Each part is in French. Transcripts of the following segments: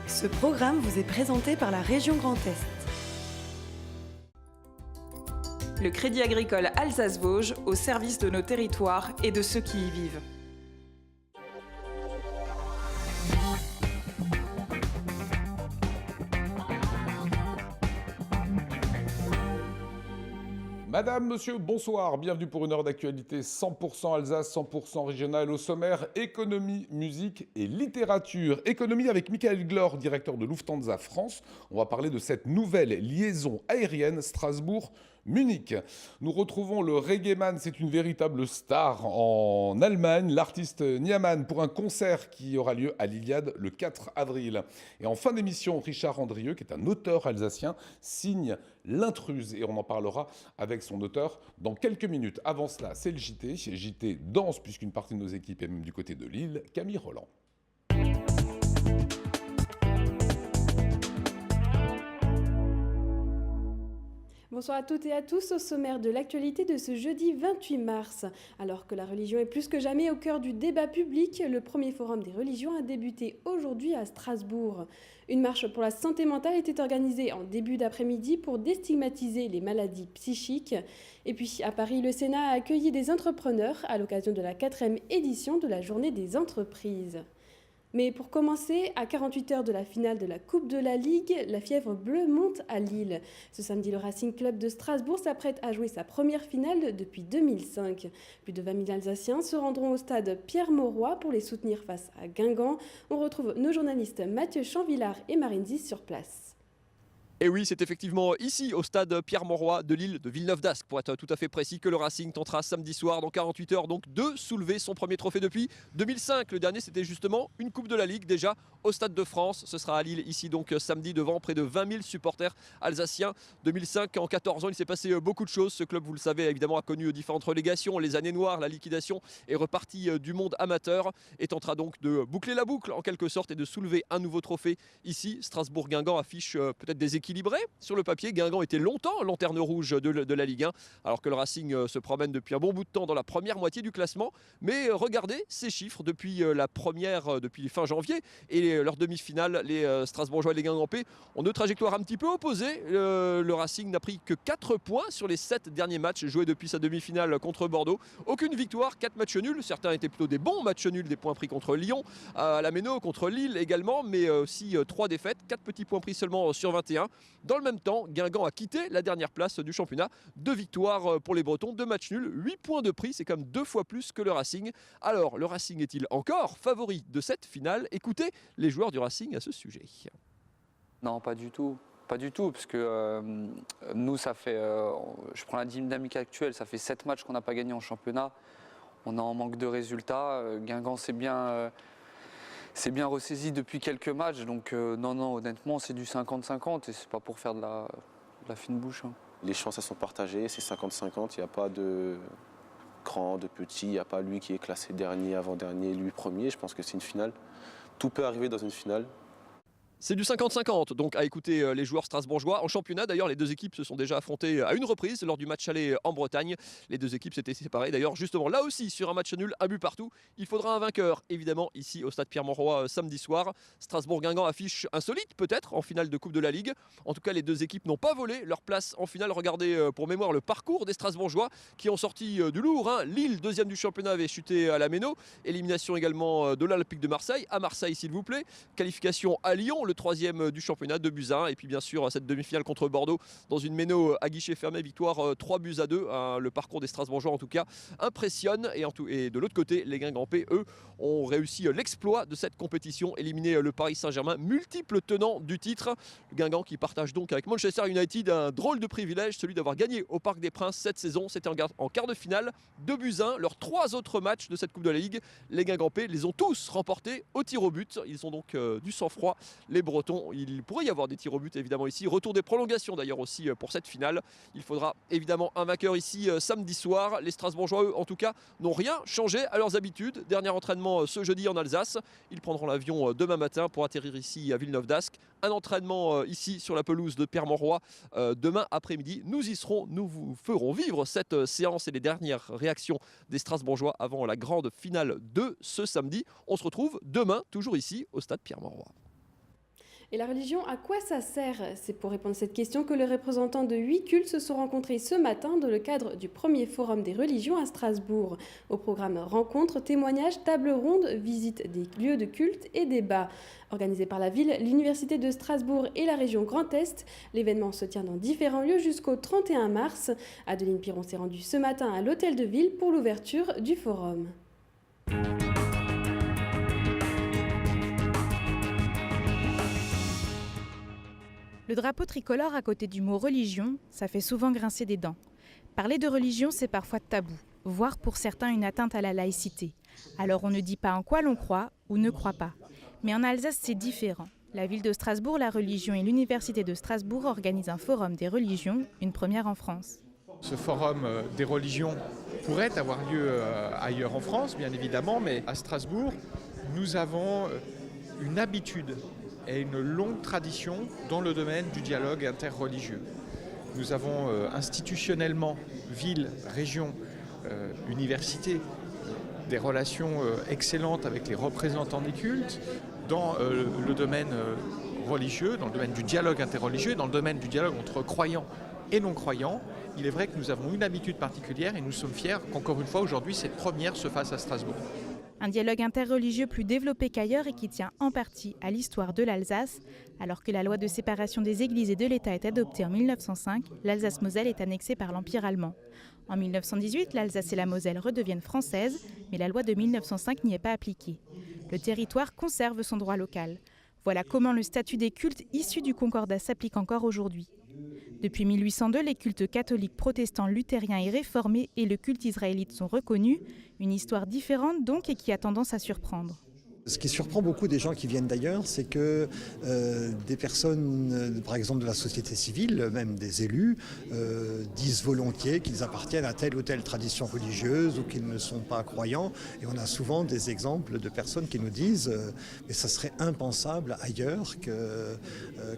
Ce programme vous est présenté par la région Grand Est. Le Crédit agricole Alsace-Vosges au service de nos territoires et de ceux qui y vivent. Madame, monsieur, bonsoir. Bienvenue pour une heure d'actualité 100% Alsace, 100% régionale. Au sommaire, économie, musique et littérature. Économie avec Michael Glor, directeur de Lufthansa France. On va parler de cette nouvelle liaison aérienne Strasbourg-Munich. Nous retrouvons le reggaeman, c'est une véritable star en Allemagne, l'artiste Niaman, pour un concert qui aura lieu à l'Iliade le 4 avril. Et en fin d'émission, Richard Andrieux, qui est un auteur alsacien, signe L'intruse, et on en parlera avec son auteur dans quelques minutes. Avant cela, c'est le JT. JT danse, puisqu'une partie de nos équipes est même du côté de Lille. Camille Roland. Bonsoir à toutes et à tous, au sommaire de l'actualité de ce jeudi 28 mars. Alors que la religion est plus que jamais au cœur du débat public, le premier forum des religions a débuté aujourd'hui à Strasbourg. Une marche pour la santé mentale était organisée en début d'après-midi pour déstigmatiser les maladies psychiques. Et puis à Paris, le Sénat a accueilli des entrepreneurs à l'occasion de la 4e édition de la Journée des entreprises. Mais pour commencer, à 48 heures de la finale de la Coupe de la Ligue, la fièvre bleue monte à Lille. Ce samedi, le Racing Club de Strasbourg s'apprête à jouer sa première finale depuis 2005. Plus de 20 000 Alsaciens se rendront au stade Pierre-Mauroy pour les soutenir face à Guingamp. On retrouve nos journalistes Mathieu Chanvillard et Marine Zis sur place. Et oui, c'est effectivement ici, au stade Pierre-Mauroy de Lille, de Villeneuve-d'Ascq, pour être tout à fait précis, que le Racing tentera samedi soir, dans 48 heures, donc de soulever son premier trophée depuis 2005. Le dernier, c'était justement une Coupe de la Ligue, déjà au Stade de France. Ce sera à Lille, ici, donc samedi, devant près de 20 000 supporters alsaciens. 2005, en 14 ans, il s'est passé beaucoup de choses. Ce club, vous le savez, évidemment, a connu différentes relégations, les années noires, la liquidation, est reparti du monde amateur et tentera donc de boucler la boucle, en quelque sorte, et de soulever un nouveau trophée ici. Strasbourg-Guingamp affiche peut-être des équilibres sur le papier. Guingamp était longtemps lanterne rouge de la Ligue 1, alors que le Racing se promène depuis un bon bout de temps dans la première moitié du classement. Mais regardez ces chiffres depuis fin janvier et leur demi-finale, les Strasbourgeois et les Guingampais ont deux trajectoires un petit peu opposées. Le Racing n'a pris que 4 points sur les 7 derniers matchs joués depuis sa demi-finale contre Bordeaux. Aucune victoire, 4 matchs nuls. Certains étaient plutôt des bons matchs nuls, des points pris contre Lyon, à la Méno, contre Lille également, mais aussi 3 défaites, 4 petits points pris seulement sur 21. Dans le même temps, Guingamp a quitté la dernière place du championnat. 2 victoires pour les Bretons, 2 matchs nuls, 8 points de prix, c'est quand même 2 fois plus que le Racing. Alors, le Racing est-il encore favori de cette finale? Écoutez les joueurs du Racing à ce sujet. Non, pas du tout. Pas du tout, parce que nous, ça fait, je prends la dynamique actuelle, ça fait 7 matchs qu'on n'a pas gagné en championnat. On est en manque de résultats. Guingamp, c'est bien ressaisi depuis quelques matchs, donc non, honnêtement, c'est du 50-50 et c'est pas pour faire de la fine bouche. Hein. Les chances, elles sont partagées, c'est 50-50, il n'y a pas de grand, de petit, il n'y a pas lui qui est classé dernier, avant-dernier, lui premier. Je pense que c'est une finale. Tout peut arriver dans une finale. C'est du 50-50, donc à écouter les joueurs strasbourgeois. En championnat, d'ailleurs, les deux équipes se sont déjà affrontées à une reprise lors du match aller en Bretagne. Les deux équipes s'étaient séparées. D'ailleurs, justement, là aussi, sur un match nul, un but partout, il faudra un vainqueur, évidemment, ici au stade Pierre-Mauroy samedi soir. Strasbourg-Guingamp affiche insolite, peut-être, en finale de Coupe de la Ligue. En tout cas, les deux équipes n'ont pas volé leur place en finale. Regardez pour mémoire le parcours des Strasbourgeois qui ont sorti du lourd. Hein. Lille, deuxième du championnat, avait chuté à la Méno. Élimination également de l'Olympique de Marseille. À Marseille, s'il vous plaît. Qualification à Lyon, le troisième du championnat, 2-1. Et puis bien sûr cette demi-finale contre Bordeaux dans une Méno à guichet fermé, victoire 3-2. Le parcours des Strasbourgeois en tout cas impressionne. Et de l'autre côté, les Guingampais, eux, ont réussi l'exploit de cette compétition, éliminer le Paris Saint-Germain, multiple tenant du titre. Le Guingamp qui partage donc avec Manchester United un drôle de privilège, celui d'avoir gagné au Parc des Princes cette saison. C'était en quart de finale, 2-1. Leurs 3 autres matchs de cette Coupe de la Ligue, les Guingampais les ont tous remportés au tir au but. Ils ont donc du sang-froid, les Bretons. Il pourrait y avoir des tirs au but évidemment ici. Retour des prolongations d'ailleurs aussi pour cette finale. Il faudra évidemment un vainqueur ici samedi soir. Les Strasbourgeois, eux, en tout cas, n'ont rien changé à leurs habitudes. Dernier entraînement ce jeudi en Alsace. Ils prendront l'avion demain matin pour atterrir ici à Villeneuve-d'Ascq. Un entraînement ici sur la pelouse de Pierre-Mauroy demain après-midi. Nous y serons, nous vous ferons vivre cette séance et les dernières réactions des Strasbourgeois avant la grande finale de ce samedi. On se retrouve demain, toujours ici, au stade Pierre-Mauroy. Et la religion, à quoi ça sert? C'est pour répondre à cette question que les représentants de 8 cultes se sont rencontrés ce matin dans le cadre du premier forum des religions à Strasbourg. Au programme rencontres, témoignages, tables rondes, visites des lieux de culte et débats. Organisé par la ville, l'Université de Strasbourg et la région Grand Est, l'événement se tient dans différents lieux jusqu'au 31 mars. Adeline Piron s'est rendue ce matin à l'Hôtel de Ville pour l'ouverture du forum. Le drapeau tricolore à côté du mot religion, ça fait souvent grincer des dents. Parler de religion, c'est parfois tabou, voire pour certains une atteinte à la laïcité. Alors on ne dit pas en quoi l'on croit ou ne croit pas. Mais en Alsace, c'est différent. La ville de Strasbourg, la religion et l'Université de Strasbourg organisent un forum des religions, une première en France. Ce forum des religions pourrait avoir lieu ailleurs en France, bien évidemment, mais à Strasbourg, nous avons une habitude et une longue tradition dans le domaine du dialogue interreligieux. Nous avons institutionnellement, ville, région, université, des relations excellentes avec les représentants des cultes, dans le domaine religieux, dans le domaine du dialogue interreligieux, dans le domaine du dialogue entre croyants et non-croyants. Il est vrai que nous avons une habitude particulière et nous sommes fiers qu'encore une fois aujourd'hui cette première se fasse à Strasbourg. Un dialogue interreligieux plus développé qu'ailleurs et qui tient en partie à l'histoire de l'Alsace. Alors que la loi de séparation des églises et de l'État est adoptée en 1905, l'Alsace-Moselle est annexée par l'Empire allemand. En 1918, l'Alsace et la Moselle redeviennent françaises, mais la loi de 1905 n'y est pas appliquée. Le territoire conserve son droit local. Voilà comment le statut des cultes issus du Concordat s'applique encore aujourd'hui. Depuis 1802, les cultes catholiques, protestants, luthériens et réformés et le culte israélite sont reconnus. Une histoire différente donc et qui a tendance à surprendre. Ce qui surprend beaucoup des gens qui viennent d'ailleurs, c'est que des personnes, par exemple de la société civile, même des élus, disent volontiers qu'ils appartiennent à telle ou telle tradition religieuse ou qu'ils ne sont pas croyants. Et on a souvent des exemples de personnes qui nous disent mais ça serait impensable ailleurs que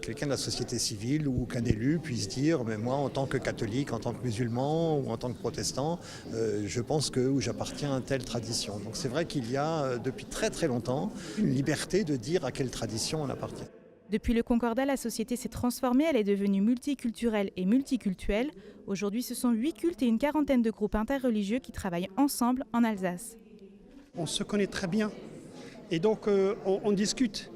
quelqu'un de la société civile ou qu'un élu puisse dire mais moi en tant que catholique, en tant que musulman ou en tant que protestant, je pense que ou j'appartiens à telle tradition. Donc c'est vrai qu'il y a depuis très très longtemps une liberté de dire à quelle tradition on appartient. Depuis le Concordat, la société s'est transformée, elle est devenue multiculturelle et multicultuelle. Aujourd'hui, ce sont 8 cultes et une quarantaine de groupes interreligieux qui travaillent ensemble en Alsace. On se connaît très bien et donc on discute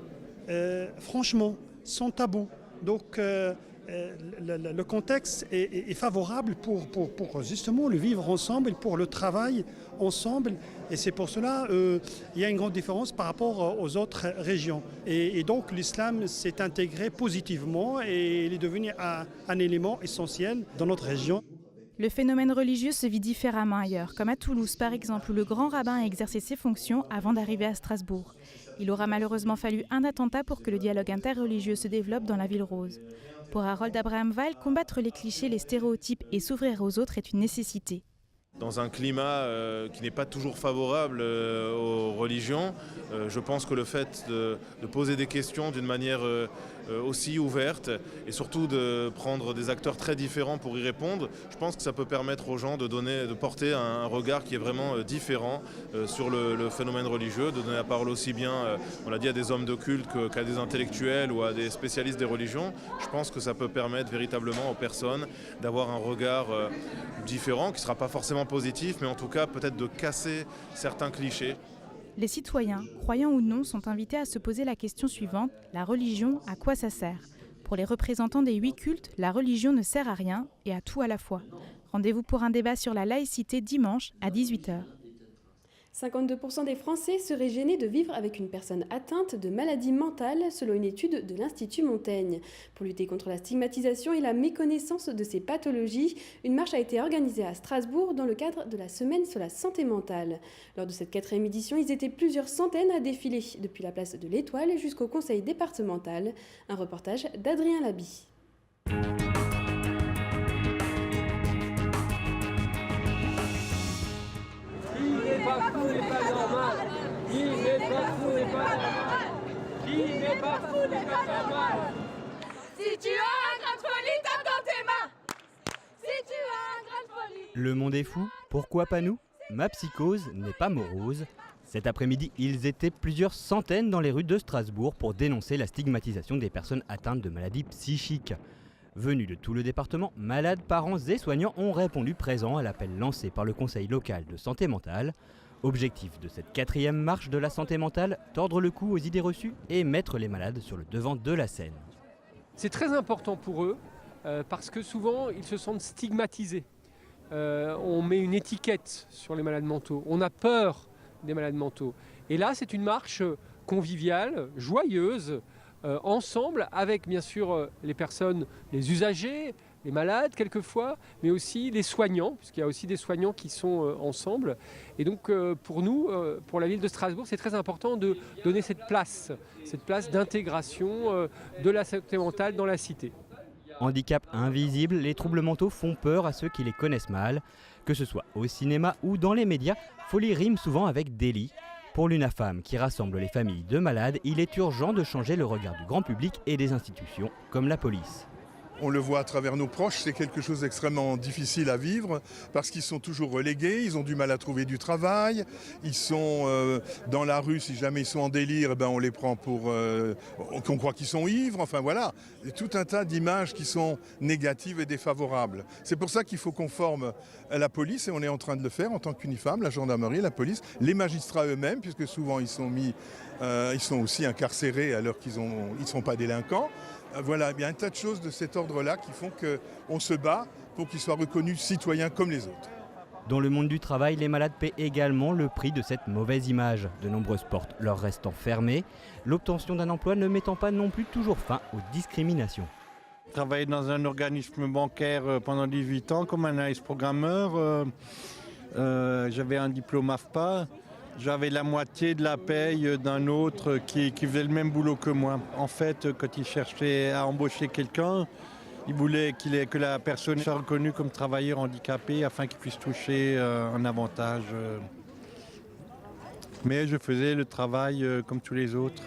franchement, sans tabou. Donc le contexte est favorable pour justement le vivre ensemble et pour le travail ensemble. Et c'est pour cela il y a une grande différence par rapport aux autres régions. Et donc l'islam s'est intégré positivement et il est devenu un élément essentiel dans notre région. Le phénomène religieux se vit différemment ailleurs, comme à Toulouse par exemple, où le grand rabbin a exercé ses fonctions avant d'arriver à Strasbourg. Il aura malheureusement fallu un attentat pour que le dialogue interreligieux se développe dans la ville rose. Pour Harold Abraham Weil, combattre les clichés, les stéréotypes et s'ouvrir aux autres est une nécessité. Dans un climat qui n'est pas toujours favorable aux religions, je pense que le fait de poser des questions d'une manière aussi ouverte et surtout de prendre des acteurs très différents pour y répondre, je pense que ça peut permettre aux gens de porter un regard qui est vraiment différent sur le phénomène religieux, de donner la parole aussi bien, on l'a dit, à des hommes de culte qu'à des intellectuels ou à des spécialistes des religions. Je pense que ça peut permettre véritablement aux personnes d'avoir un regard différent, qui ne sera pas forcément positif, mais en tout cas peut-être de casser certains clichés. Les citoyens, croyants ou non, sont invités à se poser la question suivante, la religion, à quoi ça sert? Pour les représentants des 8 cultes, la religion ne sert à rien et à tout à la fois. Rendez-vous pour un débat sur la laïcité dimanche à 18h. 52% des Français seraient gênés de vivre avec une personne atteinte de maladie mentale, selon une étude de l'Institut Montaigne. Pour lutter contre la stigmatisation et la méconnaissance de ces pathologies, une marche a été organisée à Strasbourg dans le cadre de la Semaine sur la santé mentale. Lors de cette 4e édition, ils étaient plusieurs centaines à défiler, depuis la place de l'Étoile jusqu'au conseil départemental. Un reportage d'Adrien Laby. Si tu as un grain de folie, tape dans tes mains. Si tu as un grain de folie. Le monde est fou, pourquoi pas nous? Ma psychose n'est pas morose. Cet après-midi, ils étaient plusieurs centaines dans les rues de Strasbourg pour dénoncer la stigmatisation des personnes atteintes de maladies psychiques. Venus de tout le département, malades, parents et soignants ont répondu présents à l'appel lancé par le Conseil local de santé mentale. Objectif de cette 4e marche de la santé mentale, tordre le cou aux idées reçues et mettre les malades sur le devant de la scène. C'est très important pour eux parce que souvent ils se sentent stigmatisés. On met une étiquette sur les malades mentaux, on a peur des malades mentaux. Et là c'est une marche conviviale, joyeuse, ensemble avec bien sûr les personnes, les usagers, les malades quelquefois, mais aussi les soignants, puisqu'il y a aussi des soignants qui sont ensemble. Et donc pour nous, pour la ville de Strasbourg, c'est très important de donner cette place d'intégration de la santé mentale dans la cité. Handicap invisible, les troubles mentaux font peur à ceux qui les connaissent mal. Que ce soit au cinéma ou dans les médias, folie rime souvent avec délit. Pour l'UNAFAM, qui rassemble les familles de malades, il est urgent de changer le regard du grand public et des institutions, comme la police. On le voit à travers nos proches, c'est quelque chose d'extrêmement difficile à vivre parce qu'ils sont toujours relégués, ils ont du mal à trouver du travail, ils sont dans la rue, si jamais ils sont en délire, on les prend pour qu'on croit qu'ils sont ivres, enfin voilà, il y a tout un tas d'images qui sont négatives et défavorables. C'est pour ça qu'il faut qu'on forme la police et on est en train de le faire en tant qu'UNIFAM, la gendarmerie, la police, les magistrats eux-mêmes, puisque souvent ils sont aussi incarcérés alors qu'ils ne sont pas délinquants. Voilà, il y a un tas de choses de cet ordre-là qui font qu'on se bat pour qu'ils soient reconnus citoyens comme les autres. Dans le monde du travail, les malades paient également le prix de cette mauvaise image. De nombreuses portes leur restant fermées, l'obtention d'un emploi ne mettant pas non plus toujours fin aux discriminations. J'ai travaillé dans un organisme bancaire pendant 18 ans comme analyste programmeur. J'avais un diplôme AFPA. J'avais la moitié de la paye d'un autre qui faisait le même boulot que moi. En fait, quand il cherchait à embaucher quelqu'un, il voulait que la personne soit reconnue comme travailleur handicapé afin qu'il puisse toucher un avantage. Mais je faisais le travail comme tous les autres.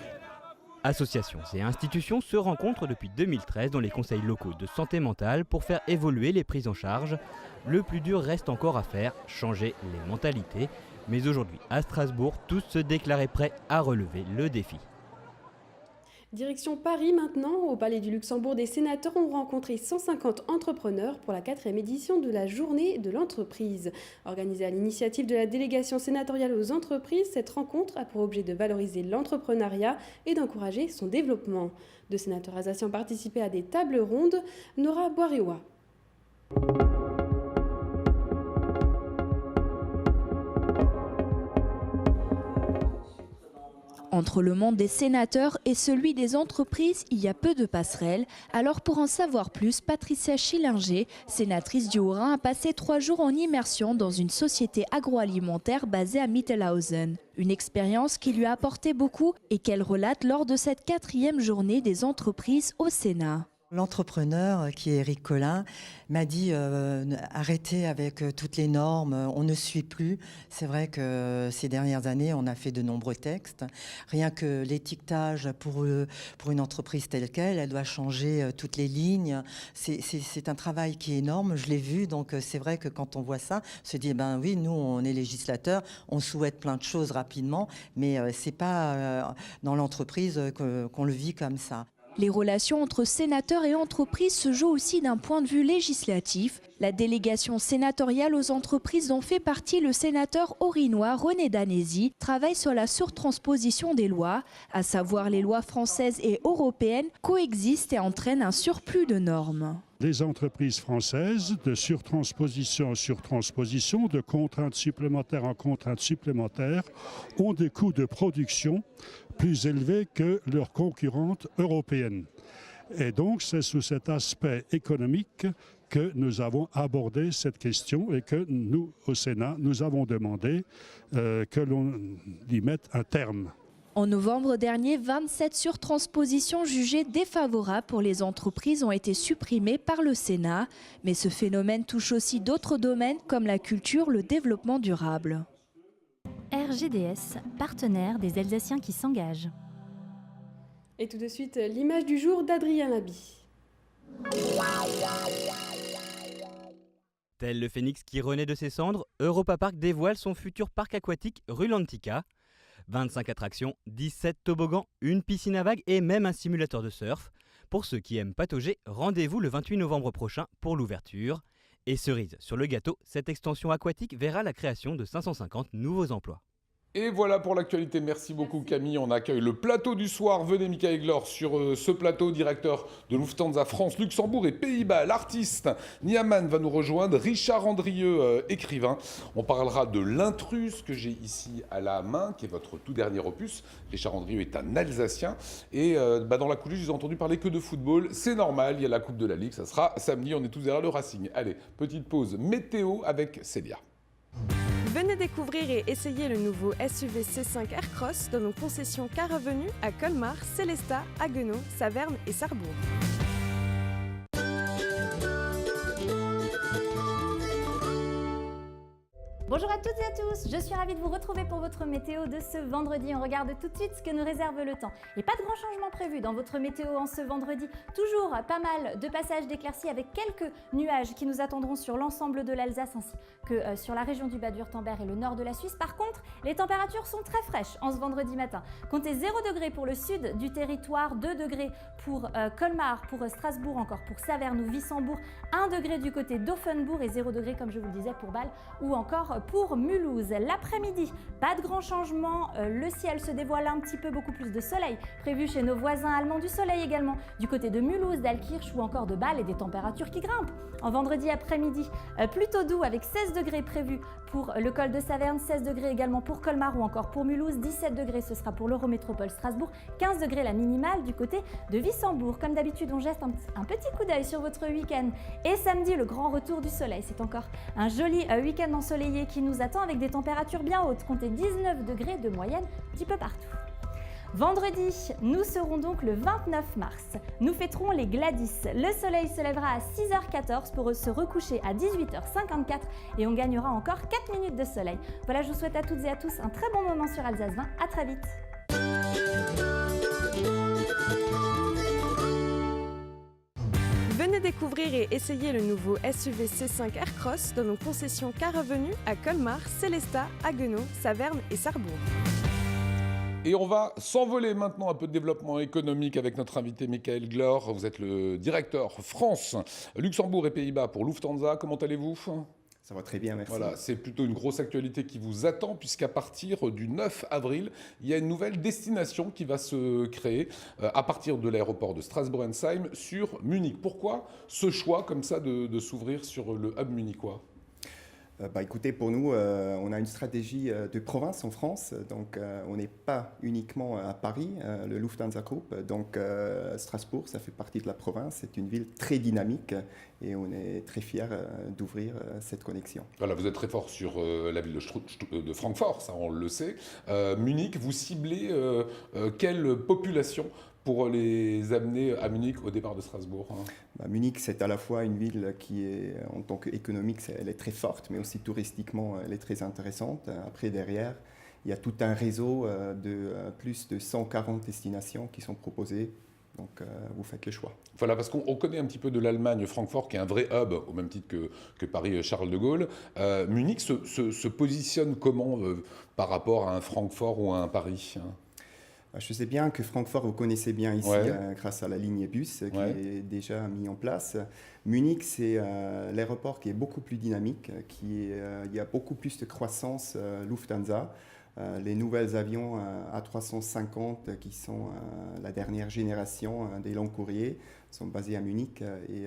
Associations et institutions se rencontrent depuis 2013 dans les conseils locaux de santé mentale pour faire évoluer les prises en charge. Le plus dur reste encore à faire, changer les mentalités. Mais aujourd'hui, à Strasbourg, tous se déclaraient prêts à relever le défi. Direction Paris maintenant. Au Palais du Luxembourg, des sénateurs ont rencontré 150 entrepreneurs pour la 4e édition de la Journée de l'entreprise. Organisée à l'initiative de la délégation sénatoriale aux entreprises, cette rencontre a pour objet de valoriser l'entrepreneuriat et d'encourager son développement. 2 sénateurs alsaciens ont participé à des tables rondes. Nora Boirewa. Entre le monde des sénateurs et celui des entreprises, il y a peu de passerelles. Alors pour en savoir plus, Patricia Schillinger, sénatrice du Haut-Rhin, a passé 3 jours en immersion dans une société agroalimentaire basée à Mittelhausen. Une expérience qui lui a apporté beaucoup et qu'elle relate lors de cette 4e journée des entreprises au Sénat. L'entrepreneur, qui est Eric Collin, m'a dit arrêtez avec toutes les normes, on ne suit plus. C'est vrai que ces dernières années, on a fait de nombreux textes. Rien que l'étiquetage pour une entreprise telle qu'elle, elle doit changer toutes les lignes. C'est un travail qui est énorme, je l'ai vu. Donc c'est vrai que quand on voit ça, on se dit oui, nous on est législateurs, on souhaite plein de choses rapidement, mais c'est pas dans l'entreprise qu'on le vit comme ça. Les relations entre sénateurs et entreprises se jouent aussi d'un point de vue législatif. La délégation sénatoriale aux entreprises dont fait partie le sénateur haut-rhinois René Danesi travaille sur la surtransposition des lois, à savoir les lois françaises et européennes coexistent et entraînent un surplus de normes. Les entreprises françaises, de surtransposition en surtransposition, de contraintes supplémentaires en contraintes supplémentaires, ont des coûts de production plus élevés que leurs concurrentes européennes. Et donc, c'est sous cet aspect économique que nous avons abordé cette question et que nous, au Sénat, nous avons demandé que l'on y mette un terme. En novembre dernier, 27 surtranspositions jugées défavorables pour les entreprises ont été supprimées par le Sénat. Mais ce phénomène touche aussi d'autres domaines comme la culture, le développement durable. RGDS, partenaire des Alsaciens qui s'engagent. Et tout de suite, l'image du jour d'Adrien Labi. Tel le phénix qui renaît de ses cendres, Europa Park dévoile son futur parc aquatique rue Lantica. 25 attractions, 17 toboggans, une piscine à vagues et même un simulateur de surf. Pour ceux qui aiment patauger, rendez-vous le 28 novembre prochain pour l'ouverture. Et cerise sur le gâteau, cette extension aquatique verra la création de 550 nouveaux emplois. Et voilà pour l'actualité. Merci beaucoup Camille. On accueille le plateau du soir. Venez Michael Glor sur ce plateau, directeur de Lufthansa France, Luxembourg et Pays-Bas. L'artiste Niaman va nous rejoindre. Richard Andrieux, écrivain. On parlera de L'intruse que j'ai ici à la main, qui est votre tout dernier opus. Richard Andrieux est un Alsacien. Et dans la coulisse, je vous ai entendu parler que de football. C'est normal, il y a la Coupe de la Ligue. Ça sera samedi. On est tous derrière le Racing. Allez, petite pause météo avec Célia. Venez découvrir et essayer le nouveau SUV C5 Aircross dans nos concessions Car Avenue à Colmar, Célestat, Haguenau, Saverne et Sarrebourg. Bonjour à toutes et à tous, je suis ravie de vous retrouver pour votre météo de ce vendredi. On regarde tout de suite ce que nous réserve le temps. Et pas de grand changement prévu dans votre météo en ce vendredi. Toujours pas mal de passages d'éclaircies avec quelques nuages qui nous attendront sur l'ensemble de l'Alsace ainsi que sur la région du Bas-du-Württemberg et le nord de la Suisse. Par contre, les températures sont très fraîches en ce vendredi matin. Comptez 0 degré pour le sud du territoire, 2 degrés pour Colmar, pour Strasbourg, encore pour Saverne ou Wissembourg, 1 degré du côté d'Offenbourg et 0 degré comme je vous le disais pour Bâle ou encore pour Mulhouse. L'après-midi, pas de grand changement, le ciel se dévoile un petit peu, beaucoup plus de soleil prévu chez nos voisins allemands, du soleil également du côté de Mulhouse, d'Alkirch ou encore de Bâle et des températures qui grimpent. En vendredi après-midi, plutôt doux avec 16 degrés prévus pour le col de Saverne, 16 degrés également pour Colmar ou encore pour Mulhouse, 17 degrés ce sera pour l'Eurométropole Strasbourg, 15 degrés la minimale du côté de Wissembourg. Comme d'habitude, on jette un petit coup d'œil sur votre week-end. Et samedi, le grand retour du soleil. C'est encore un joli week-end ensoleillé qui nous attend avec des températures bien hautes. Comptez 19 degrés de moyenne un petit peu partout. Vendredi, nous serons donc le 29 mars. Nous fêterons les Gladys. Le soleil se lèvera à 6h14 pour se recoucher à 18h54 et on gagnera encore 4 minutes de soleil. Voilà, je vous souhaite à toutes et à tous un très bon moment sur Alsace 20. À très vite. Venez découvrir et essayer le nouveau SUV C5 Aircross dans nos concessions Car Avenue à Colmar, Célestat, Haguenau, Saverne et Sarrebourg. Et on va s'envoler maintenant un peu de développement économique avec notre invité Michael Glor. Vous êtes le directeur France, Luxembourg et Pays-Bas pour Lufthansa. Comment allez-vous ? Ça va très bien, merci. Voilà, c'est plutôt une grosse actualité qui vous attend puisqu'à partir du 9 avril, il y a une nouvelle destination qui va se créer à partir de l'aéroport de Strasbourg-Ensheim sur Munich. Pourquoi ce choix comme ça de s'ouvrir sur le hub munichois ? Écoutez, pour nous, on a une stratégie de province en France, donc on n'est pas uniquement à Paris, le Lufthansa Group, donc Strasbourg, ça fait partie de la province, c'est une ville très dynamique et on est très fiers d'ouvrir cette connexion. Voilà, vous êtes très fort sur la ville de Francfort, ça on le sait. Munich, vous ciblez quelle population pour les amener à Munich au départ de Strasbourg ? Munich, c'est à la fois une ville qui est, en tant qu'économique, elle est très forte, mais aussi touristiquement, elle est très intéressante. Après, derrière, il y a tout un réseau de plus de 140 destinations qui sont proposées. Donc, vous faites le choix. Voilà, parce qu'on connaît un petit peu de l'Allemagne, Francfort, qui est un vrai hub, au même titre que Paris-Charles de Gaulle. Munich se positionne comment par rapport à un Francfort ou à un Paris ? Je sais bien que Francfort, vous connaissez bien ici, ouais. Grâce à la ligne bus qui est déjà mise en place. Munich, c'est l'aéroport qui est beaucoup plus dynamique, il y a beaucoup plus de croissance Lufthansa. Les nouveaux avions A350 qui sont la dernière génération des longs courriers sont basés à Munich et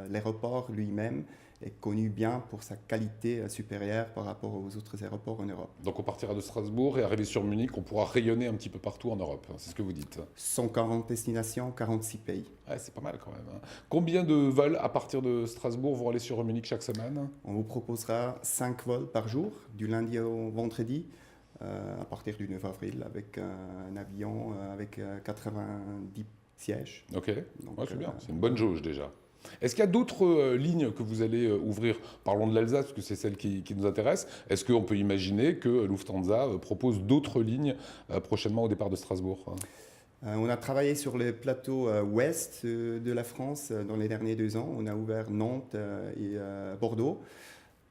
l'aéroport lui-même est connu bien pour sa qualité supérieure par rapport aux autres aéroports en Europe. Donc on partira de Strasbourg et arrivé sur Munich, on pourra rayonner un petit peu partout en Europe, c'est ce que vous dites. 140 destinations, 46 pays. Ouais, c'est pas mal quand même. Combien de vols à partir de Strasbourg vont aller sur Munich chaque semaine ? On vous proposera 5 vols par jour, du lundi au vendredi. À partir du 9 avril avec un avion avec 90 sièges. Ok, donc, c'est bien, c'est une bonne jauge déjà. Est-ce qu'il y a d'autres lignes que vous allez ouvrir ? Parlons de l'Alsace, parce que c'est celle qui nous intéresse. Est-ce qu'on peut imaginer que Lufthansa propose d'autres lignes prochainement au départ de Strasbourg ? On a travaillé sur le plateau ouest de la France dans les derniers 2 ans. On a ouvert Nantes et Bordeaux.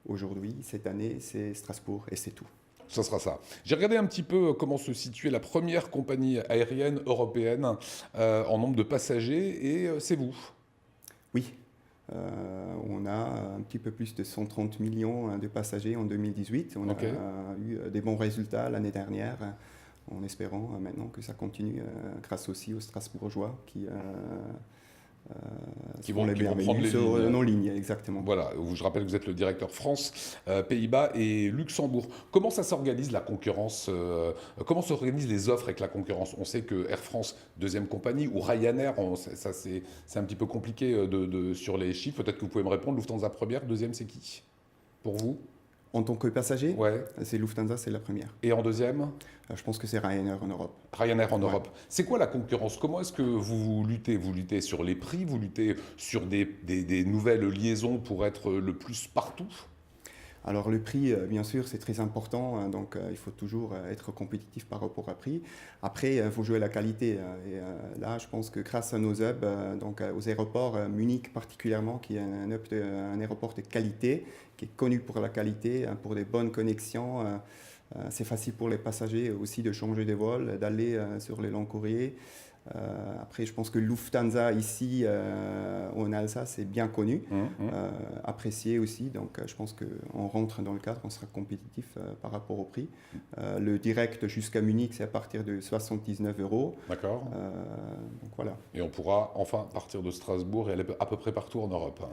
Aujourd'hui, cette année, c'est Strasbourg et c'est tout. Ça sera ça. J'ai regardé un petit peu comment se situait la première compagnie aérienne européenne en nombre de passagers, et c'est vous. Oui. On a un petit peu plus de 130 millions de passagers en 2018. On a eu des bons résultats l'année dernière, en espérant maintenant que ça continue grâce aussi aux Strasbourgeois qui vont les bienvenus sur nos lignes. Exactement. Voilà, je rappelle que vous êtes le directeur France, Pays-Bas et Luxembourg. Comment ça s'organise la concurrence comment s'organisent les offres avec la concurrence? On sait que Air France, deuxième compagnie, ou Ryanair, ça c'est un petit peu compliqué sur les chiffres. Peut-être que vous pouvez me répondre. Lufthansa première, deuxième c'est qui pour vous? En tant que passager, ouais. C'est Lufthansa, c'est la première. Et en deuxième? Je pense que c'est Ryanair en Europe. Ryanair en Europe. C'est quoi la concurrence? Comment est-ce que vous luttez? Vous luttez sur les prix? Vous luttez sur des nouvelles liaisons pour être le plus partout? Alors le prix, bien sûr, c'est très important, donc il faut toujours être compétitif par rapport au prix. Après, il faut jouer la qualité. Et là, je pense que grâce à nos hubs, donc aux aéroports, Munich particulièrement, qui est un aéroport de qualité, qui est connu pour la qualité, pour des bonnes connexions, c'est facile pour les passagers aussi de changer de vol, d'aller sur les longs courriers. Après, je pense que Lufthansa ici en Alsace c'est bien connu, apprécié aussi. Donc, je pense qu'on rentre dans le cadre, on sera compétitif par rapport au prix. Le direct jusqu'à Munich, c'est à partir de 79 €. D'accord. Donc voilà. Et on pourra enfin partir de Strasbourg et aller à peu près partout en Europe.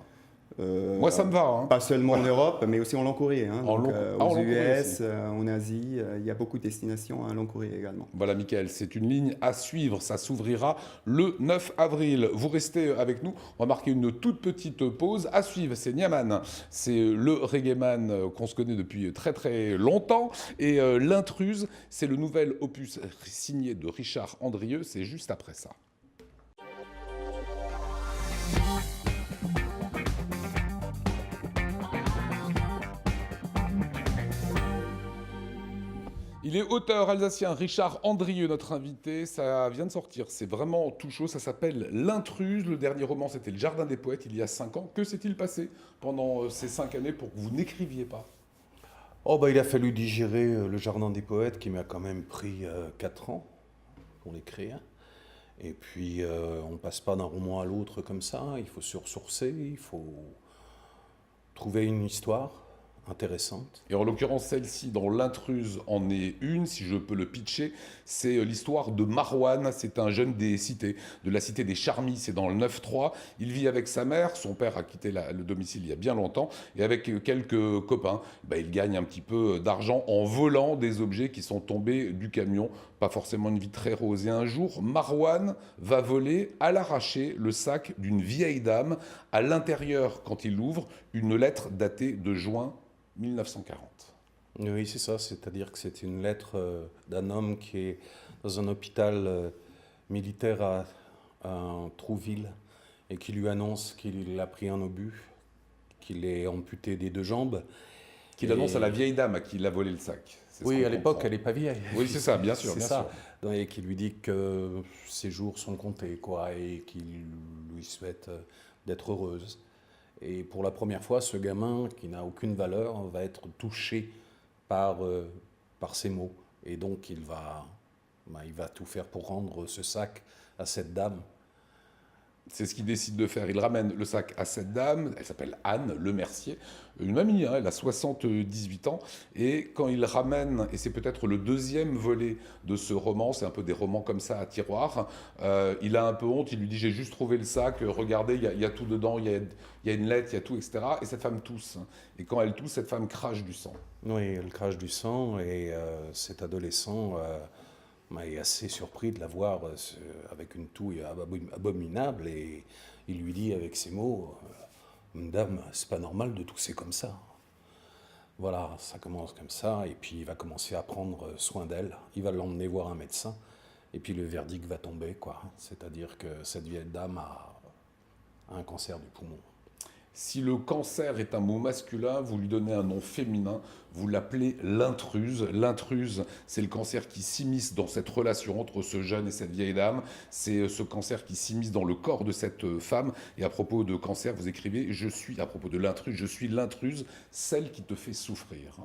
Moi, ça me va. Hein. Pas seulement en Europe, mais aussi en long courrier. Hein. Donc, aux US, aussi. En Asie, il y a beaucoup de destinations à long courrier également. Voilà, Michael, c'est une ligne à suivre. Ça s'ouvrira le 9 avril. Vous restez avec nous. On va marquer une toute petite pause. À suivre, c'est Niaman. C'est le reggaeman qu'on se connaît depuis très très longtemps. Et L'Intruse, c'est le nouvel opus signé de Richard Andrieux. C'est juste après ça. Il est auteur alsacien, Richard Andrieux, notre invité. Ça vient de sortir, c'est vraiment tout chaud. Ça s'appelle L'Intruse. Le dernier roman, c'était Le Jardin des Poètes, il y a 5 ans. Que s'est-il passé pendant ces 5 années pour que vous n'écriviez pas? Il a fallu digérer Le Jardin des Poètes, qui m'a quand même pris 4 ans pour l'écrire. Et puis, on ne passe pas d'un roman à l'autre comme ça. Il faut se ressourcer, il faut trouver une histoire intéressante. Et en l'occurrence, celle-ci, dans L'Intruse, en est une, si je peux le pitcher. C'est l'histoire de Marwan. C'est un jeune des cités, de la cité des Charmis. C'est dans le 9-3. Il vit avec sa mère. Son père a quitté le domicile il y a bien longtemps. Et avec quelques copains, il gagne un petit peu d'argent en volant des objets qui sont tombés du camion. Pas forcément une vie très rose. Et un jour, Marwan va voler à l'arraché le sac d'une vieille dame. À l'intérieur, quand il l'ouvre, une lettre datée de juin 1940. Oui, c'est ça. C'est-à-dire que c'est une lettre d'un homme qui est dans un hôpital militaire à Trouville et qui lui annonce qu'il a pris un obus, qu'il est amputé des 2 jambes. Qu'il annonce à la vieille dame à qui il a volé le sac. Oui, à l'époque, elle n'est pas vieille. Oui, c'est ça, bien sûr. C'est ça. Et qui lui dit que ses jours sont comptés, et qu'il lui souhaite d'être heureuse. Et pour la première fois, ce gamin, qui n'a aucune valeur, va être touché par ces mots. Et donc, il va tout faire pour rendre ce sac à cette dame. C'est ce qu'il décide de faire. Il ramène le sac à cette dame, elle s'appelle Anne Le Mercier, une mamie, elle a 78 ans. Et quand il ramène, et c'est peut-être le 2e volet de ce roman, c'est un peu des romans comme ça à tiroir, il a un peu honte, il lui dit « j'ai juste trouvé le sac, regardez, il y a tout dedans, il y a une lettre, il y a tout, etc. » Et cette femme tousse. Et quand elle tousse, cette femme crache du sang. Oui, elle crache du sang, et cet adolescent est assez surpris de la voir avec une toux abominable, et il lui dit avec ces mots « Dame, c'est pas normal de tousser comme ça. » Voilà, ça commence comme ça, et puis il va commencer à prendre soin d'elle. Il va l'emmener voir un médecin, et puis le verdict va tomber, C'est-à-dire que cette vieille dame a un cancer du poumon. Si le cancer est un mot masculin, vous lui donnez un nom féminin, vous l'appelez l'intruse. L'intruse, c'est le cancer qui s'immisce dans cette relation entre ce jeune et cette vieille dame. C'est ce cancer qui s'immisce dans le corps de cette femme. Et à propos de cancer, vous écrivez « à propos de l'intruse, je suis l'intruse, celle qui te fait souffrir ».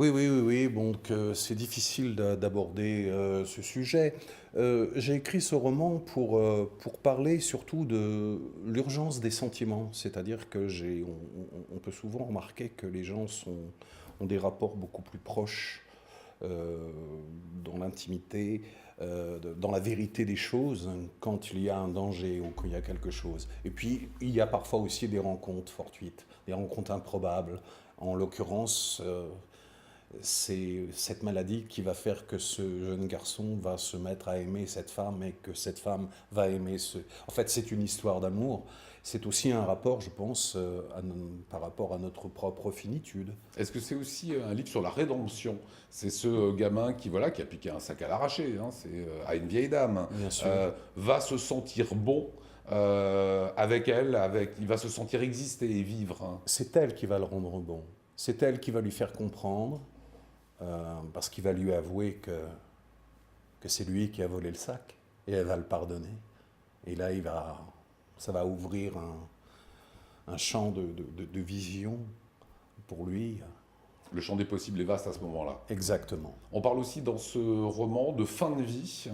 Oui. Donc, c'est difficile d'aborder ce sujet. J'ai écrit ce roman pour parler surtout de l'urgence des sentiments. C'est-à-dire que on peut souvent remarquer que les gens ont des rapports beaucoup plus proches dans l'intimité, dans la vérité des choses, quand il y a un danger ou quand il y a quelque chose. Et puis, il y a parfois aussi des rencontres fortuites, des rencontres improbables. En l'occurrence, c'est cette maladie qui va faire que ce jeune garçon va se mettre à aimer cette femme et que cette femme va aimer ce... En fait, c'est une histoire d'amour. C'est aussi un rapport, je pense, par rapport à notre propre finitude. Est-ce que c'est aussi un livre sur la rédemption? C'est ce gamin qui a piqué un sac à l'arraché, à une vieille dame, va se sentir bon avec elle, il va se sentir exister et vivre. C'est elle qui va le rendre bon. C'est elle qui va lui faire comprendre, parce qu'il va lui avouer que c'est lui qui a volé le sac, et elle va le pardonner. Et là, ça va ouvrir un champ de vision pour lui. Le champ des possibles est vaste à ce moment-là. Exactement. On parle aussi dans ce roman de fin de vie,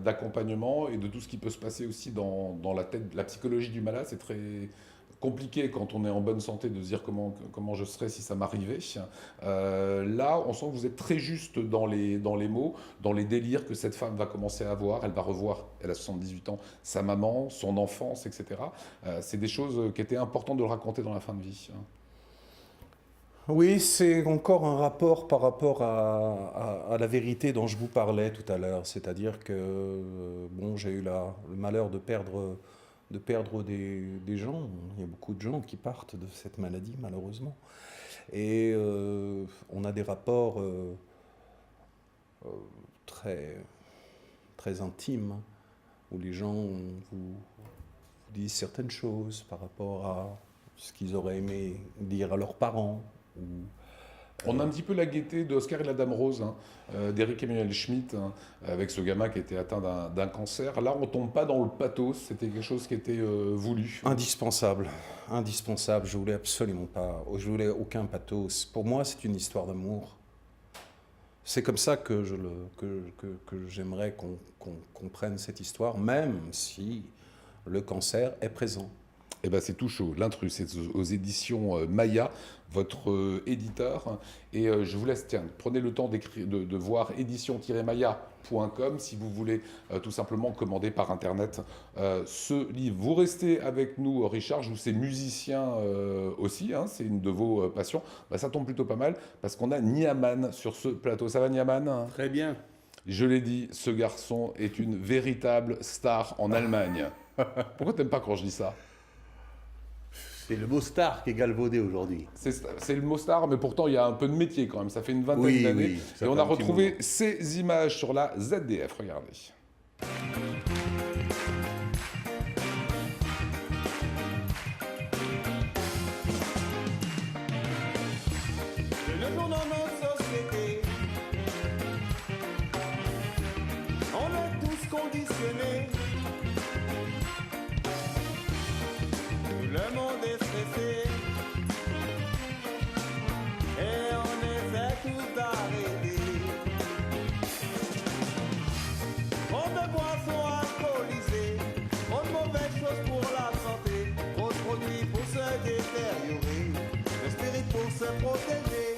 d'accompagnement et de tout ce qui peut se passer aussi dans la tête, la psychologie du malade. C'est très compliqué quand on est en bonne santé de se dire comment je serais si ça m'arrivait. Là, on sent que vous êtes très juste dans les mots, dans les délires que cette femme va commencer à avoir. Elle va revoir, elle a 78 ans, sa maman, son enfance, etc. C'est des choses qui étaient importantes de le raconter dans la fin de vie. Oui, c'est encore un rapport par rapport à la vérité dont je vous parlais tout à l'heure. C'est-à-dire que j'ai eu le malheur de perdre des gens. Il y a beaucoup de gens qui partent de cette maladie, malheureusement. Et on a des rapports très, très intimes, où les gens vous disent certaines choses par rapport à ce qu'ils auraient aimé dire à leurs parents. On a un petit peu la gaieté d'Oscar et la Dame Rose, d'Éric Emmanuel Schmitt, avec ce gamin qui était atteint d'un cancer. Là, on ne tombe pas dans le pathos, c'était quelque chose qui était voulu. Indispensable. Je voulais absolument pas, je voulais aucun pathos. Pour moi, c'est une histoire d'amour. C'est comme ça que j'aimerais qu'on prenne cette histoire, même si le cancer est présent. Eh ben c'est tout chaud. L'intrus, c'est aux éditions Maya, votre éditeur. Et je vous laisse, prenez le temps de voir édition-maya.com si vous voulez tout simplement commander par Internet ce livre. Vous restez avec nous, Richard, je vous sais musicien aussi, c'est une de vos passions. Ça tombe plutôt pas mal parce qu'on a Niaman sur ce plateau. Ça va, Niaman? Très bien. Je l'ai dit, ce garçon est une véritable star en Allemagne. Pourquoi t'aimes pas quand je dis ça? C'est le mot star qui est galvaudé aujourd'hui. C'est le mot star, mais pourtant il y a un peu de métier quand même. Ça fait une vingtaine d'années. Et on a retrouvé ces images sur la ZDF. Regardez. Le jour dans notre société, on est tous conditionnés. Le monde est stressé et on essaie tous d'arrêter. Trop de boissons alcoolisées, trop de mauvaises choses pour la santé, trop de produits pour se détériorer, le spirit pour se protéger.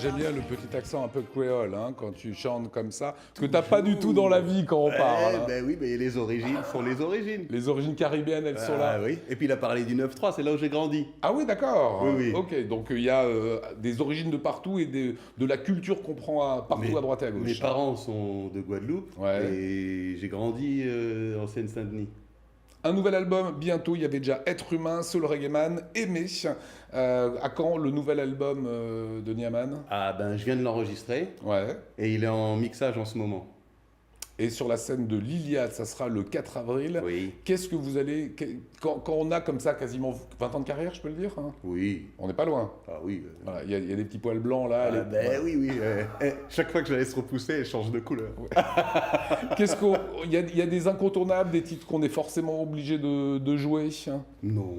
J'aime bien le petit accent un peu créole quand tu chantes comme ça, que t'as pas du tout dans la vie quand on parle. Ben oui, mais les origines sont les origines. Les origines caribéennes, elles sont là. Oui. Et puis il a parlé du 9-3, c'est là où j'ai grandi. Ah oui, d'accord. Oui. Ok, donc il y a des origines de partout et de la culture qu'on prend partout à droite et à gauche. Mes parents sont de Guadeloupe et j'ai grandi en Seine-Saint-Denis. Un nouvel album bientôt, il y avait déjà Être Humain, Soul Reggaeman, Aimer. À quand le nouvel album de Niaman? Je viens de l'enregistrer. Et il est en mixage en ce moment. Et sur la scène de l'Iliade, ça sera le 4 avril. Oui. Qu'est-ce que vous allez... Quand on a comme ça quasiment 20 ans de carrière, je peux le dire Oui. On n'est pas loin. Ah oui. Il y a des petits poils blancs là. Oui. Chaque fois que je la laisse repousser, elle change de couleur. Il y a des incontournables, des titres qu'on est forcément obligé de jouer? Non,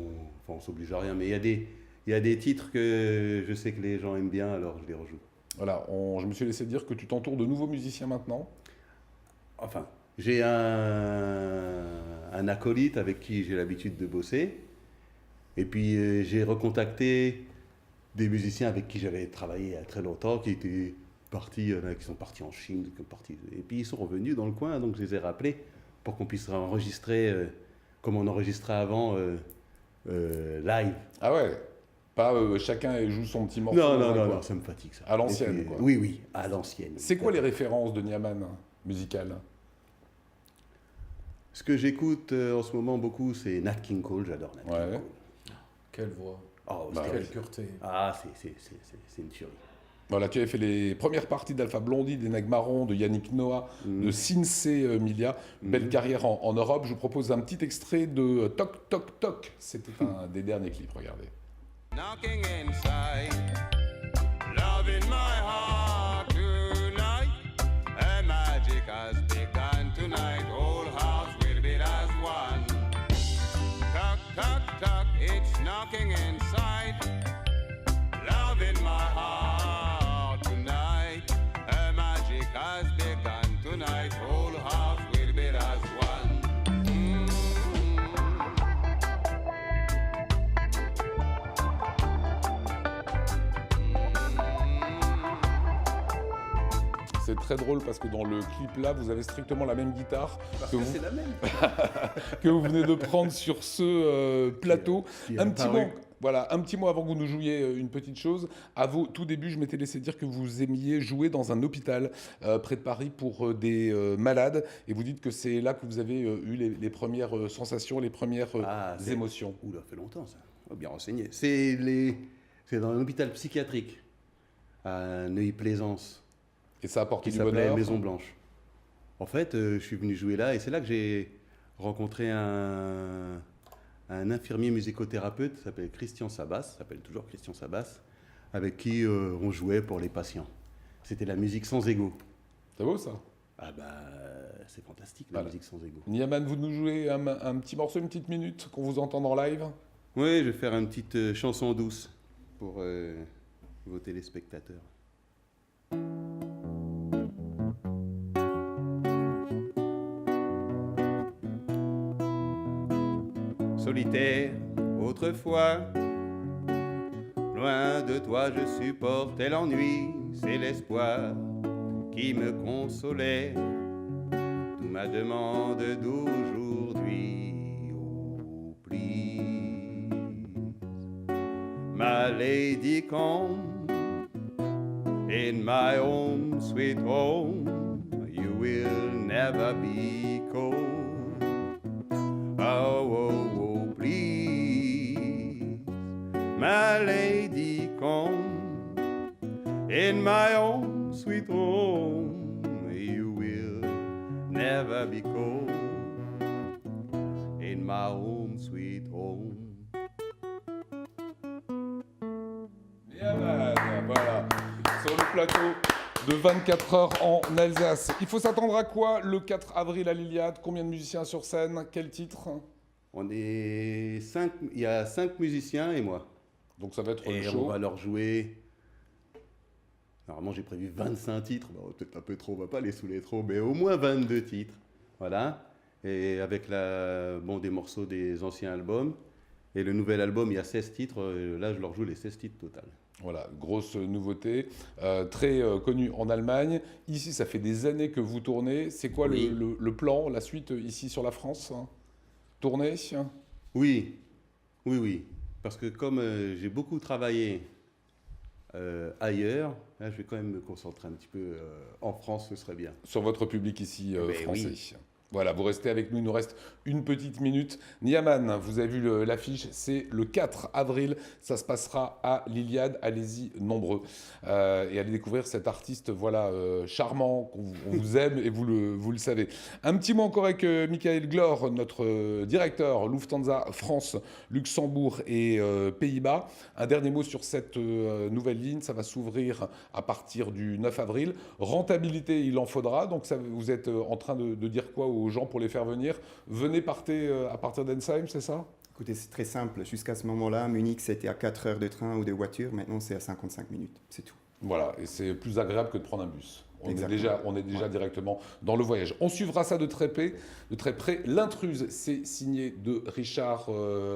on s'oblige à rien, mais il y il y a des titres que je sais que les gens aiment bien, alors je les rejoue. Voilà, je me suis laissé dire que tu t'entoures de nouveaux musiciens maintenant. Enfin, j'ai un acolyte avec qui j'ai l'habitude de bosser. Et puis j'ai recontacté des musiciens avec qui j'avais travaillé il y a très longtemps, qui étaient partis, qui sont partis en Chine, et puis ils sont revenus dans le coin, donc je les ai rappelés pour qu'on puisse enregistrer comme on enregistrait avant live. Ah ouais, pas chacun joue son petit morceau. Non, ça me fatigue ça. À l'ancienne, quoi. Oui, à l'ancienne. C'est quoi les références de Niaman musicales? Ce que j'écoute en ce moment beaucoup, c'est Nat King Cole, j'adore Nat King Cole. Quelle voix, quelle pureté. Ah, c'est une tuerie. Voilà, tu avais fait les premières parties d'Alpha Blondie, des Nègres Marrons, de Yannick Noah, de Sinsé Milia. Belle carrière en Europe. Je vous propose un petit extrait de Toc Toc Toc. C'était un des derniers clips, regardez. Knocking inside, love in my heart tonight. A magic has begun tonight. Whole house will be as one. Toc toc toc, it's knocking inside. Love in my heart tonight. A magic has begun tonight. Whole house will be as one. C'est très drôle parce que dans le clip là, vous avez strictement la même guitare Parce que c'est la même. que vous venez de prendre sur ce plateau. Un petit mot avant que vous nous jouiez une petite chose. À vos tout débuts, je m'étais laissé dire que vous aimiez jouer dans un hôpital près de Paris pour des malades. Et vous dites que c'est là que vous avez eu les premières sensations, les premières émotions. Oula, ça fait longtemps ça. On va bien renseigné. C'est dans un hôpital psychiatrique à Neuilly-Plaisance. Et ça a apporté qui du bonheur. Maison Blanche. En fait, je suis venu jouer là et c'est là que j'ai rencontré un infirmier musicothérapeute qui s'appelle Christian Sabas, s'appelle toujours Christian Sabas, avec qui on jouait pour les patients. C'était la musique sans ego. C'est beau ça. Ah bah, c'est fantastique la musique sans ego. Niaman, vous nous jouez un petit morceau, une petite minute, qu'on vous entende en live? Oui, je vais faire une petite chanson douce pour vos téléspectateurs. Solitaire, autrefois, loin de toi je supportais l'ennui, c'est l'espoir qui me consolait, d'où ma demande d'aujourd'hui. Oh, please, my lady, come in my home, sweet home, you will never be cold. Oh, oh, oh, please, my lady, come in my own sweet home. You will never be cold in my own sweet home. Voilà, sur le plateau de 24 heures en Alsace. Il faut s'attendre à quoi le 4 avril à l'Iliade? Combien de musiciens sur scène? Quel titre? On est 5, il y a 5 musiciens et moi. Donc ça va être et chaud. On va leur jouer. Normalement j'ai prévu 25 titres, peut-être un peu trop, on va pas les saouler trop, mais au moins 22 titres. Voilà. Et avec des morceaux des anciens albums. Et le nouvel album, il y a 16 titres. Là, je leur joue les 16 titres total. Voilà, grosse nouveauté, très connue en Allemagne. Ici, ça fait des années que vous tournez. C'est quoi le plan, la suite ici sur la France? Tourner? Oui. Parce que comme j'ai beaucoup travaillé ailleurs, là, je vais quand même me concentrer un petit peu en France, ce serait bien. Sur votre public ici français. Oui. Voilà, vous restez avec nous, il nous reste une petite minute. Niaman, vous avez vu l'affiche, c'est le 4 avril, ça se passera à l'Iliade, allez-y nombreux. Et allez découvrir cet artiste charmant, qu'on vous aime et vous le savez. Un petit mot encore avec Michael Glor, notre directeur Lufthansa France, Luxembourg et Pays-Bas. Un dernier mot sur cette nouvelle ligne, ça va s'ouvrir à partir du 9 avril. Rentabilité, il en faudra, donc ça, vous êtes en train de dire quoi aux gens pour les faire venir? Venez, partez à partir d'Ensheim, c'est ça? Écoutez, c'est très simple. Jusqu'à ce moment-là, Munich, c'était à 4 heures de train ou de voiture. Maintenant, c'est à 55 minutes. C'est tout. Voilà, et c'est plus agréable que de prendre un bus. On est Exactement. déjà directement dans le voyage. On suivra ça de très près. L'Intruse, c'est signé de Richard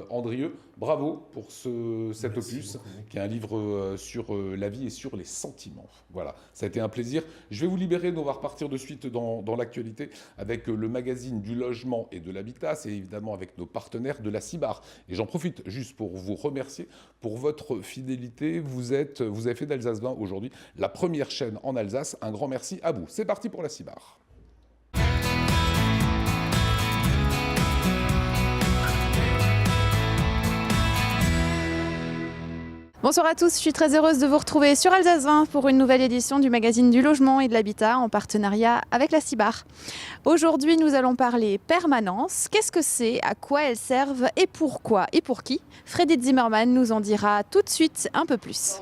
Andrieux. Bravo pour cet opus, qui est un livre sur la vie et sur les sentiments. Voilà, ça a été un plaisir. Je vais vous libérer, nous on va repartir de suite dans l'actualité avec le magazine du logement et de l'habitat. C'est évidemment avec nos partenaires de la CIBAR. Et j'en profite juste pour vous remercier pour votre fidélité. Vous avez fait d'Alsace 20 aujourd'hui la première chaîne en Alsace. Un grand merci à vous. C'est parti pour la CIBAR. Bonsoir à tous, je suis très heureuse de vous retrouver sur Alsace 20 pour une nouvelle édition du magazine du logement et de l'habitat en partenariat avec la CIBAR. Aujourd'hui, nous allons parler permanence. Qu'est-ce que c'est, à quoi elles servent et pourquoi et pour qui? Freddy Zimmermann nous en dira tout de suite un peu plus.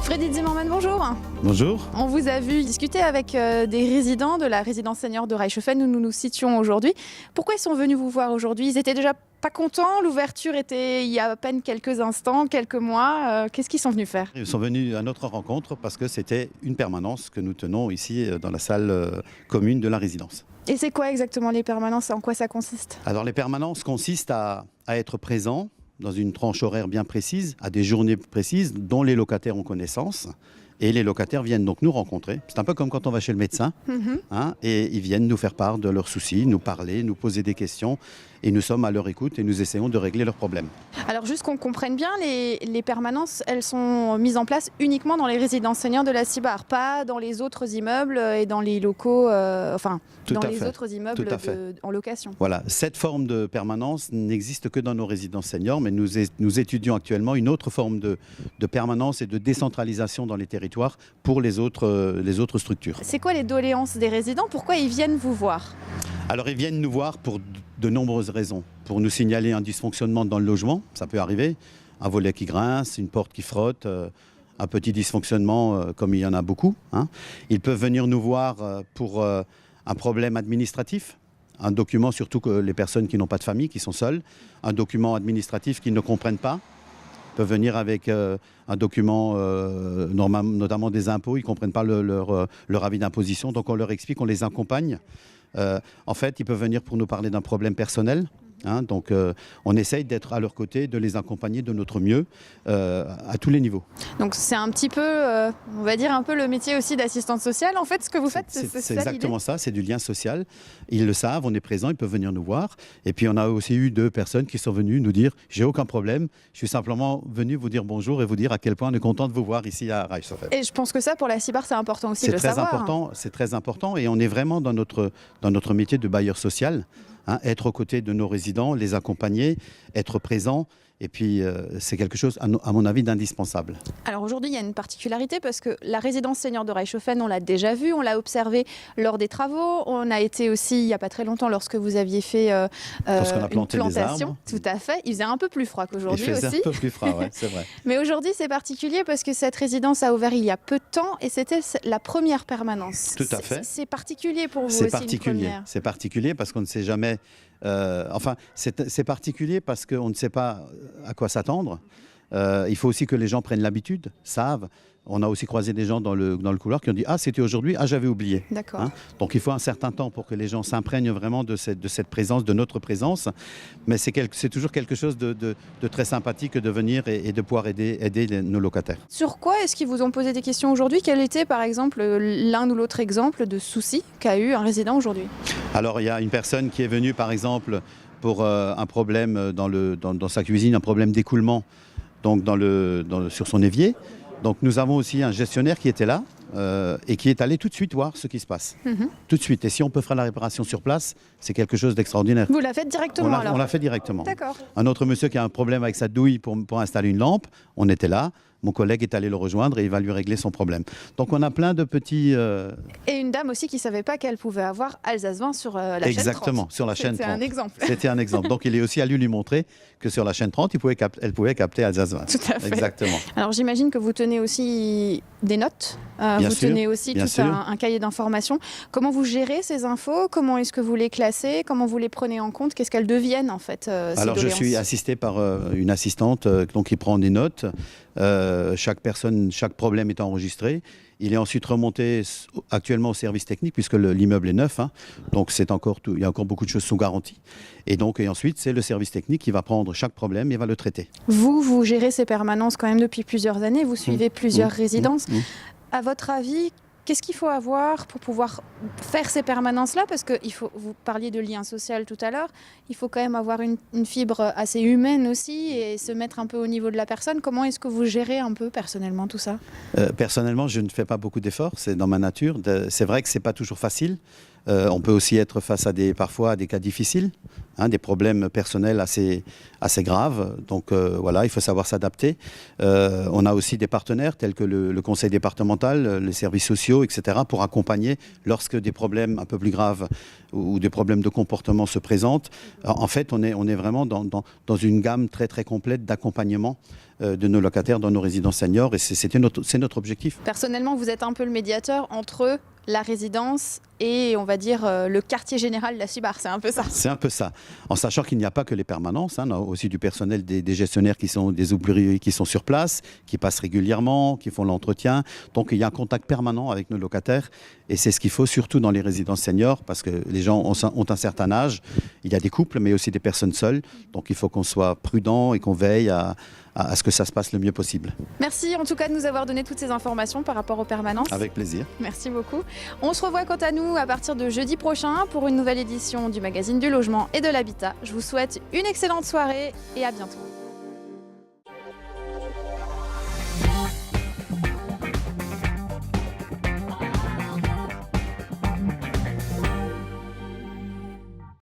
Freddy Zimmermann, bonjour. Bonjour. On vous a vu discuter avec des résidents de la résidence senior de Reichshofen où nous nous situons aujourd'hui. Pourquoi ils sont venus vous voir aujourd'hui? Ils étaient déjà pas contents, l'ouverture était il y a à peine quelques instants, quelques mois. Qu'est-ce qu'ils sont venus faire? Ils sont venus à notre rencontre parce que c'était une permanence que nous tenons ici dans la salle commune de la résidence. Et c'est quoi exactement les permanences? En quoi ça consiste? Alors les permanences consistent à être présents dans une tranche horaire bien précise, à des journées précises dont les locataires ont connaissance. Et les locataires viennent donc nous rencontrer. C'est un peu comme quand on va chez le médecin. Et ils viennent nous faire part de leurs soucis, nous parler, nous poser des questions. Et nous sommes à leur écoute et nous essayons de régler leurs problèmes. Alors juste qu'on comprenne bien, les permanences, elles sont mises en place uniquement dans les résidences seniors de la CIBAR, pas dans les autres immeubles et dans les locaux, autres immeubles en location. Voilà, cette forme de permanence n'existe que dans nos résidences seniors, mais nous étudions actuellement une autre forme de permanence et de décentralisation dans les territoires pour les autres structures. C'est quoi les doléances des résidents? Pourquoi ils viennent vous voir? Alors ils viennent nous voir pour de nombreuses raisons. Pour nous signaler un dysfonctionnement dans le logement, ça peut arriver, un volet qui grince, une porte qui frotte, un petit dysfonctionnement comme il y en a beaucoup. Ils peuvent venir nous voir pour un problème administratif, un document, surtout que les personnes qui n'ont pas de famille, qui sont seules, un document administratif qu'ils ne comprennent pas. Ils peuvent venir avec un document, notamment des impôts, ils ne comprennent pas leur avis d'imposition, donc on leur explique, on les accompagne. En fait, ils peuvent venir pour nous parler d'un problème personnel. Donc, on essaye d'être à leur côté, de les accompagner de notre mieux à tous les niveaux. Donc, c'est un petit peu, on va dire, un peu le métier aussi d'assistante sociale. En fait, ce que vous faites, c'est exactement ça, c'est du lien social. Ils le savent, on est présent, ils peuvent venir nous voir. Et puis, on a aussi eu 2 personnes qui sont venues nous dire « j'ai aucun problème, je suis simplement venu vous dire bonjour et vous dire à quel point on est content de vous voir ici à Reichshofen ». Et je pense que ça, pour la CIBAR, c'est important aussi de le savoir. C'est très important et on est vraiment dans notre métier de bailleur social. Être aux côtés de nos résidents, les accompagner, être présent. Et puis, c'est quelque chose, à mon avis, d'indispensable. Alors aujourd'hui, il y a une particularité parce que la résidence senior de Reichshofen, on l'a déjà vue, on l'a observé lors des travaux. On a été aussi, il n'y a pas très longtemps, lorsque vous aviez fait une plantation. Tout à fait. Il faisait un peu plus froid qu'aujourd'hui aussi. Il faisait un peu plus froid, ouais, c'est vrai. Mais aujourd'hui, c'est particulier parce que cette résidence a ouvert il y a peu de temps et c'était la première permanence. Tout à fait. C'est particulier pour vous aussi, une première. C'est particulier parce qu'on ne sait jamais... c'est particulier parce qu'on ne sait pas à quoi s'attendre. Il faut aussi que les gens prennent l'habitude, savent. On a aussi croisé des gens dans le couloir qui ont dit « Ah, c'était aujourd'hui, ah, j'avais oublié ». D'accord. Donc il faut un certain temps pour que les gens s'imprègnent vraiment de cette présence, de notre présence. Mais c'est toujours quelque chose de très sympathique de venir et de pouvoir aider nos locataires. Sur quoi est-ce qu'ils vous ont posé des questions aujourd'hui? Quel était par exemple l'un ou l'autre exemple de souci qu'a eu un résident aujourd'hui? Alors il y a une personne qui est venue par exemple pour un problème dans sa cuisine, un problème d'écoulement donc sur son évier. Donc nous avons aussi un gestionnaire qui était là et qui est allé tout de suite voir ce qui se passe. Tout de suite. Et si on peut faire la réparation sur place, c'est quelque chose d'extraordinaire. Vous la faites directement alors? On l'a fait directement. D'accord. Un autre monsieur qui a un problème avec sa douille pour installer une lampe, on était là. Mon collègue est allé le rejoindre et il va lui régler son problème. Donc on a plein de petits... Et une dame aussi qui ne savait pas qu'elle pouvait avoir Alsace 20 sur la chaîne 30. Exactement, sur la chaîne 30. C'était un exemple. C'était un exemple. Donc il est aussi allé lui montrer que sur la chaîne 30, elle pouvait capter Alsace 20. Tout à fait. Exactement. Alors j'imagine que vous tenez aussi des notes, tenez aussi tout un cahier d'informations. Comment vous gérez ces infos? Comment est-ce que vous les classez? Comment vous les prenez en compte? Qu'est-ce qu'elles deviennent en fait Alors je suis assisté par une assistante donc, qui prend des notes. Chaque problème est enregistré. Il est ensuite remonté actuellement au service technique puisque l'immeuble est neuf. Donc il y a encore beaucoup de choses sous garantie. Et ensuite, c'est le service technique qui va prendre chaque problème et va le traiter. Vous gérez ces permanences quand même depuis plusieurs années. Vous suivez plusieurs résidences. À votre avis, qu'est-ce qu'il faut avoir pour pouvoir faire ces permanences-là? Parce que vous parliez de lien social tout à l'heure, il faut quand même avoir une fibre assez humaine aussi et se mettre un peu au niveau de la personne. Comment est-ce que vous gérez un peu personnellement tout ça? Personnellement, je ne fais pas beaucoup d'efforts, c'est dans ma nature. C'est vrai que ce n'est pas toujours facile. On peut aussi être face parfois à des cas difficiles, des problèmes personnels assez graves. Donc voilà, il faut savoir s'adapter. On a aussi des partenaires tels que le conseil départemental, les services sociaux, etc. pour accompagner lorsque des problèmes un peu plus graves ou des problèmes de comportement se présentent. En fait, on est vraiment dans une gamme très très complète d'accompagnement de nos locataires dans nos résidences seniors et c'est notre objectif. Personnellement, vous êtes un peu le médiateur entre la résidence et, on va dire, le quartier général de la Cibar, c'est un peu ça. C'est un peu ça, en sachant qu'il n'y a pas que les permanences, on a aussi du personnel, des gestionnaires qui sont des ouvriers qui sont sur place, qui passent régulièrement, qui font l'entretien. Donc il y a un contact permanent avec nos locataires et c'est ce qu'il faut surtout dans les résidences seniors parce que les gens ont un certain âge. Il y a des couples mais aussi des personnes seules. Donc il faut qu'on soit prudent et qu'on veille à ce que ça se passe le mieux possible. Merci en tout cas de nous avoir donné toutes ces informations par rapport aux permanences. Avec plaisir. Merci beaucoup. On se revoit quant à nous à partir de jeudi prochain pour une nouvelle édition du magazine du logement et de l'habitat. Je vous souhaite une excellente soirée et à bientôt.